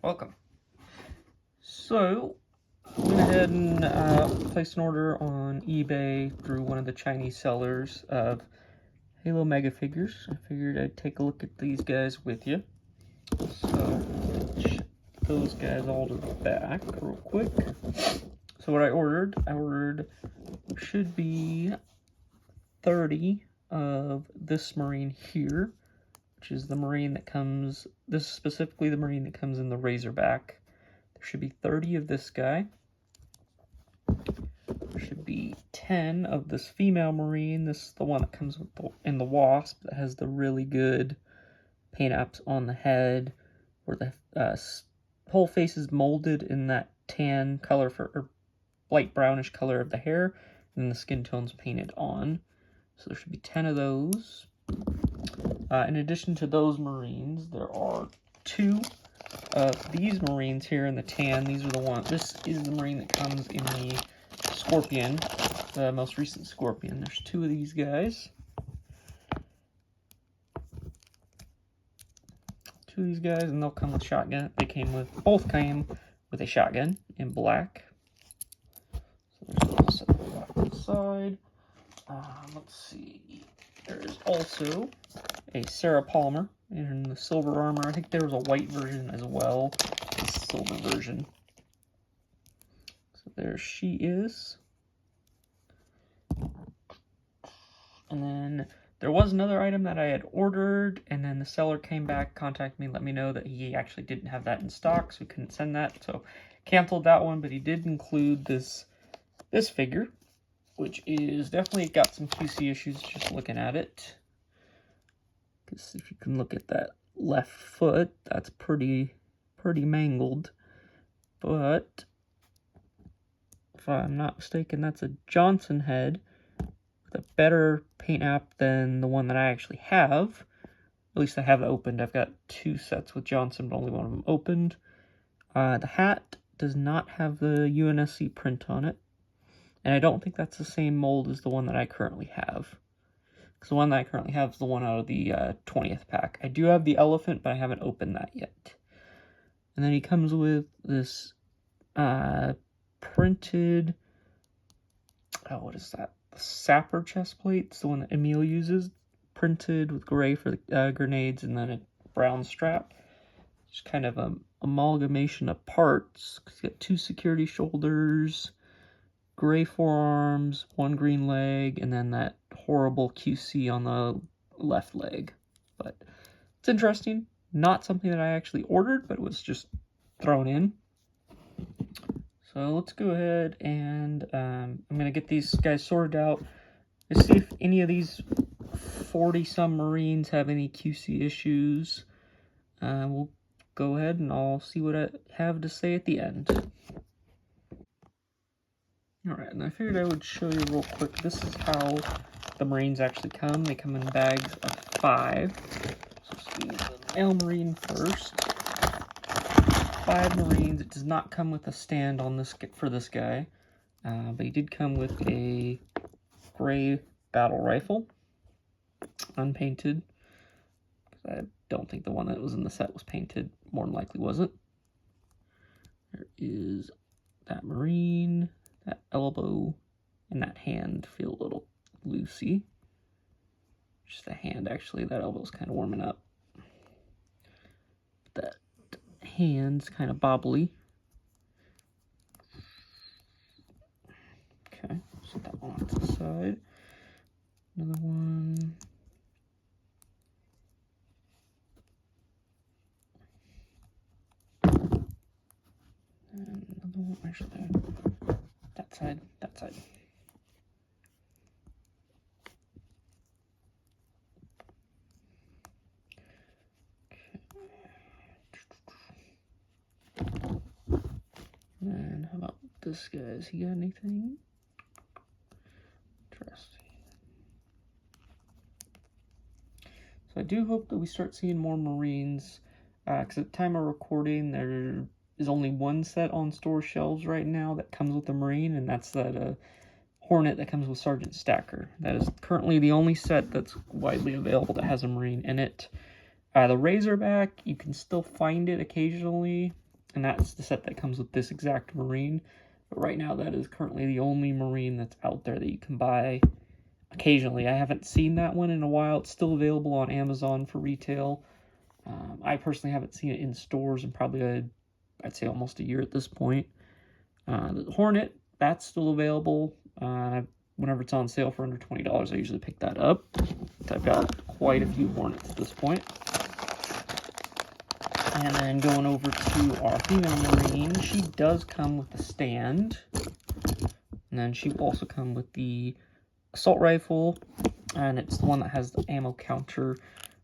Welcome. So, I went ahead and placed an order on eBay through one of the Chinese sellers of Halo Mega figures. I figured I'd take a look at these guys with you. So, check those guys all to the back real quick. So what I ordered should be 30 of this Marine here, which is the Marine that comes, this is specifically the Marine that comes in the Razorback. There should be 30 of this guy. There should be 10 of this female Marine. This is the one that comes with in the Wasp that has the really good paint apps on the head, where the whole face is molded in that tan color or light brownish color of the hair, and then the skin tone's painted on. So there should be 10 of those. In addition to those Marines, there are 2 of these Marines here in the tan. These are the ones. This is the Marine that comes in the Scorpion, the most recent Scorpion. There's 2 of these guys. 2 of these guys, and they'll come with shotgun. Both came with a shotgun in black. So there's also off to the side. Let's see. There is also a Sarah Palmer in the silver armor. I think there was a white version as well, a silver version. So there she is. And then there was another item that I had ordered, and then the seller came back, contacted me, let me know that he actually didn't have that in stock, so we couldn't send that. So canceled that one, but he did include this figure, which is definitely got some QC issues just looking at it. Because if you can look at that left foot, that's pretty mangled. But if I'm not mistaken, that's a Johnson head with a better paint app than the one that I actually have. At least I have it opened. I've got 2 sets with Johnson, but only one of them opened. The hat does not have the UNSC print on it. And I don't think that's the same mold as the one that I currently have. Because the one that I currently have is the one out of the 20th pack. I do have the elephant, but I haven't opened that yet. And then he comes with this printed... Oh, what is that? The Sapper chest plate. It's the one that Emil uses. Printed with gray for the grenades and then a brown strap. Just kind of an amalgamation of parts. It's got 2 security shoulders, gray forearms, 1 green leg, and then that horrible QC on the left leg. But it's interesting. Not something that I actually ordered, but it was just thrown in. So let's go ahead and I'm going to get these guys sorted out to see if any of these 40-some Marines have any QC issues. We'll go ahead and I'll see what I have to say at the end. Alright, and I figured I would show you real quick. This is how the Marines actually come. They come in bags of 5. So let's do the male Marine first. 5 Marines. It does not come with a stand on this for this guy. But he did come with a gray battle rifle. Unpainted. I don't think the one that was in the set was painted. More than likely wasn't. There is that Marine. That elbow and that hand feel a little loosey. Just the hand, actually. That elbow's kind of warming up. That hand's kind of bobbly. Okay, set that one off to the side. Another one. And another one, actually. That side. Okay. And how about this guy? Has he got anything? Interesting. So I do hope that we start seeing more Marines. Because at the time of recording, there is only 1 set on store shelves right now that comes with a Marine, and that's that Hornet that comes with Sergeant Stacker. That is currently the only set that's widely available that has a Marine in it. The Razorback, you can still find it occasionally. and that's the set that comes with this exact Marine. But right now, that is currently the only Marine that's out there that you can buy occasionally. I haven't seen that one in a while. It's still available on Amazon for retail. I personally haven't seen it in stores in probably, I'd say, almost a year at this point. The Hornet, that's still available. Whenever it's on sale for under $20, I usually pick that up. I've got quite a few Hornets at this point. And then going over to our female Marine, she does come with a stand. And then she will also come with the assault rifle, and it's the one that has the ammo counter.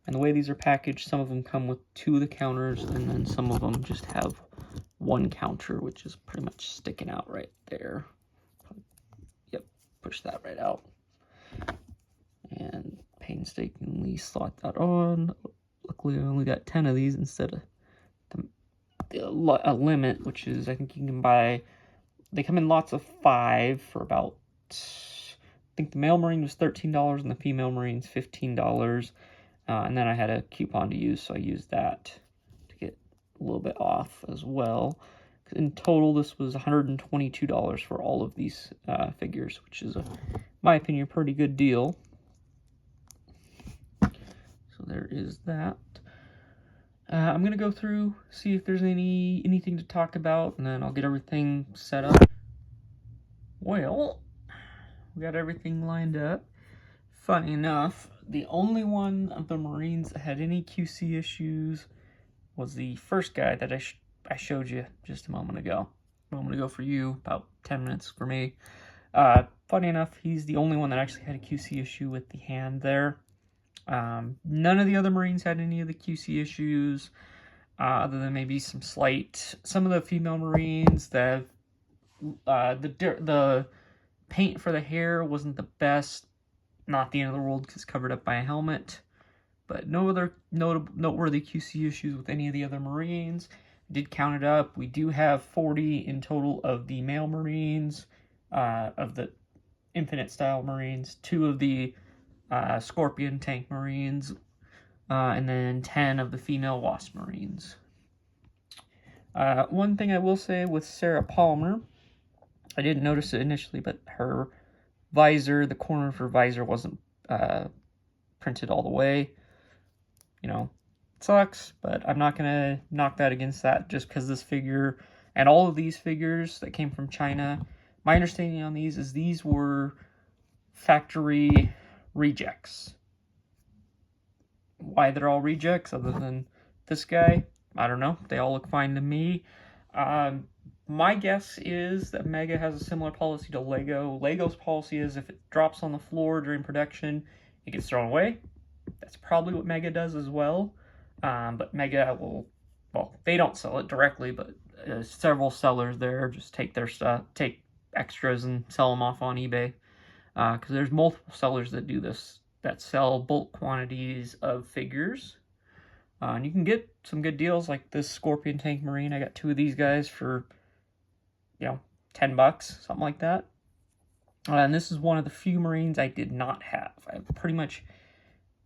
And the way these are packaged, some of them come with 2 of the counters, and then some of them just have 1 counter, which is pretty much sticking out right there. Yep, push that right out. And painstakingly slot that on. Luckily, I only got 10 of these instead of a limit, which is, I think you can buy, they come in lots of 5 for about, I think the male Marine was $13 and the female Marine's $15. And then I had a coupon to use, so I used that to get a little bit off as well. In total, this was $122 for all of these figures, which is, in my opinion, a pretty good deal. So there is that. I'm going to go through, see if there's anything to talk about, and then I'll get everything set up. Well, we got everything lined up. Funny enough, the only one of the Marines that had any QC issues was the first guy that I showed you just a moment ago. A moment ago for you, about 10 minutes for me. Funny enough, he's the only one that actually had a QC issue with the hand there. None of the other Marines had any of the QC issues, other than maybe some of the female Marines, the paint for the hair wasn't the best. Not the end of the world because it's covered up by a helmet, but no other noteworthy QC issues with any of the other Marines. I did count it up. We do have 40 in total of the male Marines, of the Infinite style Marines, 2 of the Scorpion tank Marines, and then 10 of the female Wasp Marines. One thing I will say with Sarah Palmer, I didn't notice it initially, but her visor, the corner of her visor wasn't printed all the way. You know, it sucks, but I'm not going to knock that against that just because this figure and all of these figures that came from China, my understanding on these is these were factory rejects. Why they're all rejects other than this guy, I don't know. They all look fine to me. My guess is that Mega has a similar policy to Lego. Lego's policy is if it drops on the floor during production, it gets thrown away. That's probably what Mega does as well. But Mega will, well, they don't sell it directly, but several sellers there just take their stuff, take extras and sell them off on eBay. Because there's multiple sellers that do this, that sell bulk quantities of figures. And you can get some good deals like this Scorpion Tank Marine. I got 2 of these guys for, you know, $10, something like that. And this is one of the few Marines I did not have. I have pretty much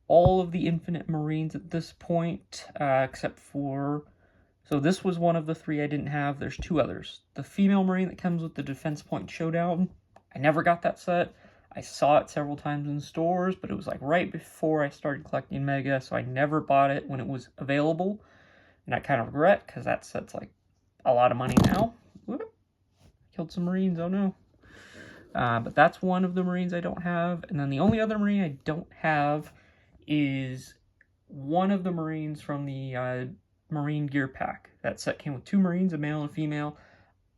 all of the Infinite Marines at this point, except for, so this was one of the 3 I didn't have. There's 2 others. The female Marine that comes with the Defense Point Showdown, I never got that set. I saw it several times in stores, but it was like right before I started collecting Mega, so I never bought it when it was available. And I kind of regret, because that set's like a lot of money now. Whoop. Killed some Marines, oh no. But that's one of the Marines I don't have. And then the only other Marine I don't have is one of the Marines from the Marine Gear Pack. That set came with 2 Marines, a male and a female.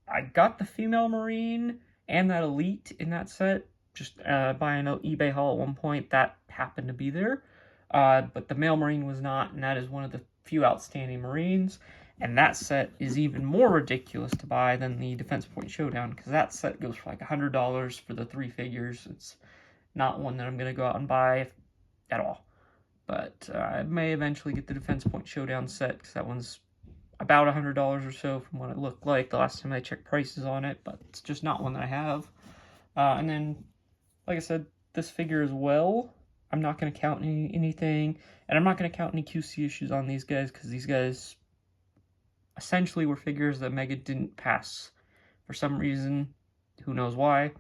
I got the female Marine and that Elite in that set, just buying an eBay haul at one point. That happened to be there. But the male Marine was not, and that is one of the few outstanding Marines. And that set is even more ridiculous to buy than the Defense Point Showdown, because that set goes for like $100 for the 3 figures. It's not one that I'm going to go out and buy at all. But I may eventually get the Defense Point Showdown set, because that one's about $100 or so from what it looked like the last time I checked prices on it, but it's just not one that I have. And then, like I said, this figure as well, I'm not going to count anything, and I'm not going to count any QC issues on these guys, because these guys, essentially were figures that Mega didn't pass for some reason. Who knows why?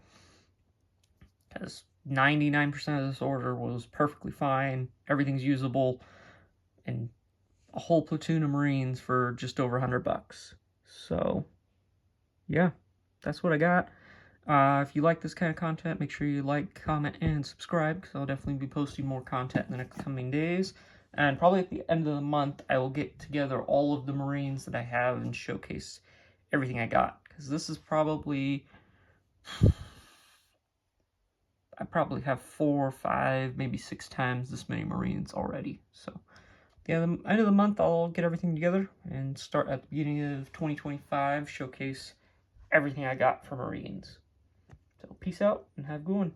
Because 99% of this order was perfectly fine. Everything's usable. And a whole platoon of Marines for just over $100. So, yeah, that's what I got. If you like this kind of content, make sure you like, comment, and subscribe, because I'll definitely be posting more content in the next coming days. And probably at the end of the month, I will get together all of the Marines that I have and showcase everything I got. Because this is probably... I probably have 4, 5, maybe 6 times this many Marines already. So, yeah, the end of the month, I'll get everything together and start at the beginning of 2025, showcase everything I got for Marines. So, peace out and have a good one.